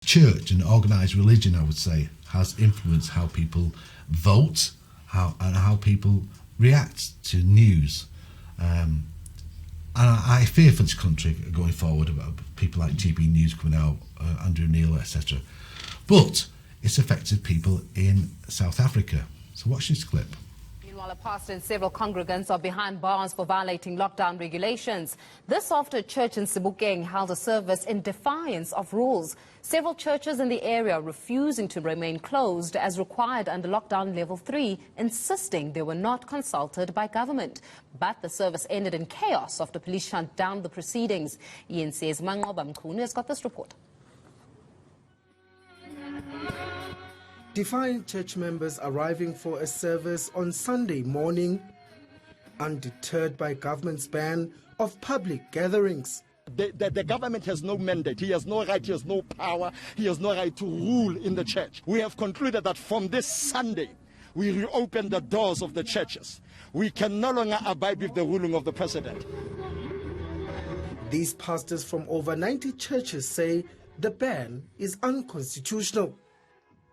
church and organised religion, I would say, has influenced how people vote, how people react to news. And I fear for this country going forward about people like GB News coming out, Andrew Neil, etc. But it's affected people in South Africa. So watch this clip. Meanwhile, a pastor and several congregants are behind bars for violating lockdown regulations. This after a church in Sebokeng held a service in defiance of rules. Several churches in the area refusing to remain closed as required under lockdown level 3, insisting they were not consulted by government. But the service ended in chaos after police shut down the proceedings. ENC's Mancunian has got this report. Defiant church members arriving for a service on Sunday morning, undeterred by government's ban of public gatherings. The government has no mandate, he has no right, he has no power, he has no right to rule in the church. We have concluded that from this Sunday, we reopen the doors of the churches. We can no longer abide with the ruling of the president. These pastors from over 90 churches say the ban is unconstitutional.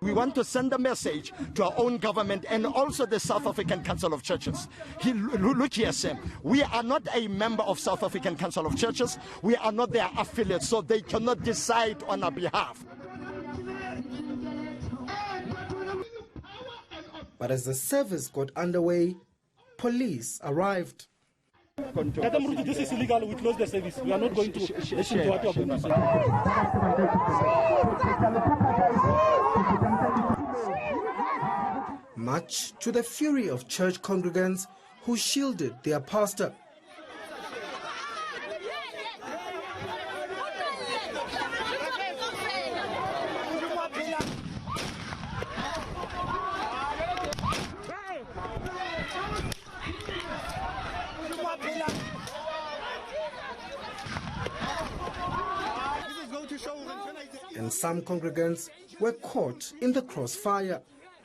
We want to send a message to our own government and also the South African Council of Churches. Look here, Sam. We are not a member of South African Council of Churches. We are not their affiliates, so they cannot decide on our behalf. But as the service got underway, police arrived. This is illegal. We close the service. We are not going to listen to what you are going to say. Much to the fury of church congregants who shielded their pastor. And some congregants were caught in the crossfire.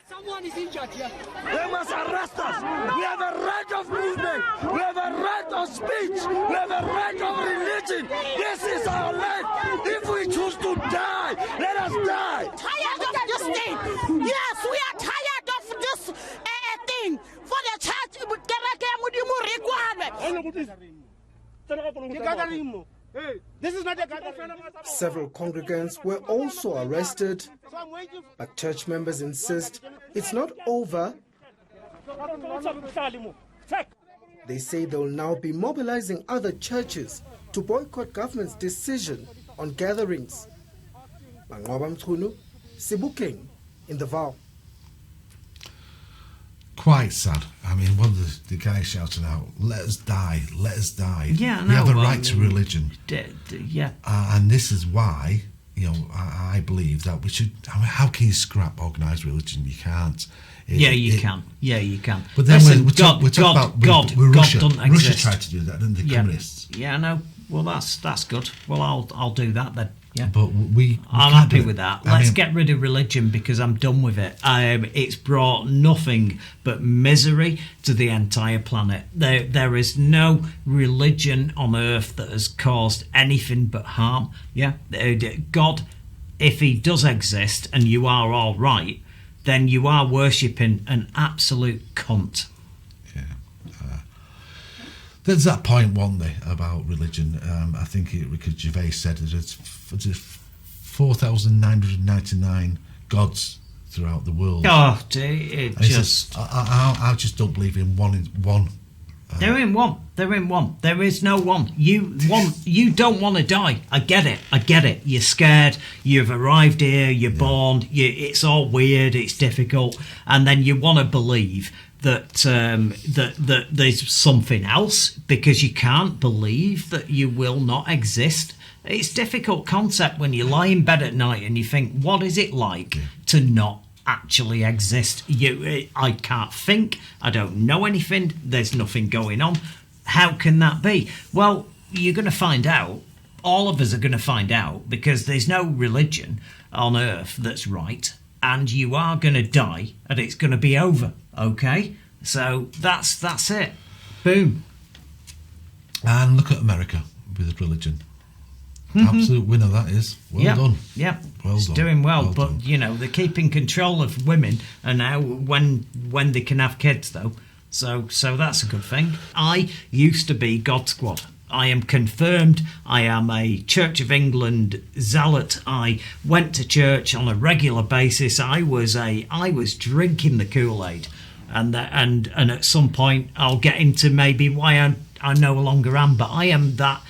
Someone is injured here. They must arrest us. We have a right of movement. We have a right of speech. We have a right of religion. This is our life. If we choose to die, let us die. Tired of this thing. Yes, we are tired of this thing. For the church, this is not a Several congregants were also arrested, but church members insist it's not over. They say they'll now be mobilizing other churches to boycott government's decision on gatherings. Sebokeng in the Vaal. Quite sad. I mean, one of the guys shouting out, "Let us die, let us die." Yeah, we have a right to religion. Yeah. And this is why, I believe that we should. I mean, how can you scrap organised religion? You can't. You can. But then listen, we talk about Russia. Doesn't exist. Russia tried to do that, didn't the communists? Yeah, no. Well, that's good. Well, I'll do that then. Yeah, but I'm happy with that. Let's get rid of religion because I'm done with it. It's brought nothing but misery to the entire planet. There is no religion on earth that has caused anything but harm. Yeah, God, if he does exist and you are all right, then you are worshipping an absolute cunt. There's that point, wasn't there, about religion? I think Ricky Gervais said there's 4,999 gods throughout the world. Oh, I just don't believe in one. They're in one. There is no one. You don't want to die. I get it. You're scared. You've arrived here. You're born. It's all weird. It's difficult, and then you want to believe that that there's something else because you can't believe that you will not exist. It's a difficult concept when you lie in bed at night and you think, what is it like to not actually exist? I can't think. I don't know anything. There's nothing going on. How can that be? Well, you're going to find out. All of us are going to find out because there's no religion on earth that's right. And you are going to die and it's going to be over. Okay? So that's it. Boom. And look at America with religion. Absolute winner, that is. Well done. Yeah, Well it's done. doing well, but done. you know they're keeping control of women, and now when they can have kids though, so that's a good thing. I used to be God Squad. I am confirmed. I am a Church of England zealot. I went to church on a regular basis. I was drinking the Kool-Aid, and at some point I'll get into maybe why I no longer am, but I am that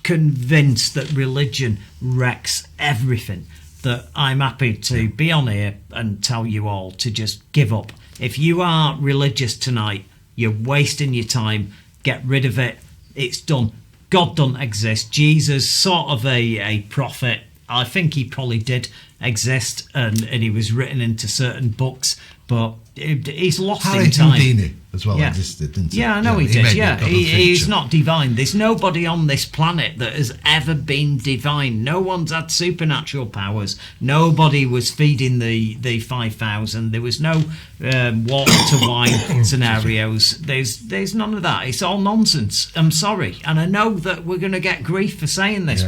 convinced that religion wrecks everything, that I'm happy to be on here and tell you all to just give up. If you are religious tonight, you're wasting your time. Get rid of it. It's done. God doesn't exist. Jesus, sort of a prophet. I think he probably did exist, and he was written into certain books, but he's lost in time. Houdini as well existed, didn't he? Yeah, I know he did. He's not divine. There's nobody on this planet that has ever been divine. No one's had supernatural powers. Nobody was feeding the 5,000. There was no water to wine scenarios. There's none of that. It's all nonsense. I'm sorry, and I know that we're going to get grief for saying this,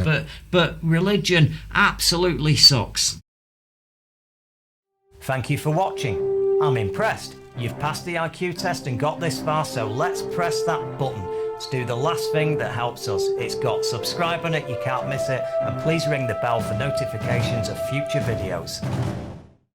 but religion absolutely sucks. Thank you for watching. I'm impressed. You've passed the IQ test and got this far, so let's press that button. Let's do the last thing that helps us. It's got subscribe on it, you can't miss it, and please ring the bell for notifications of future videos.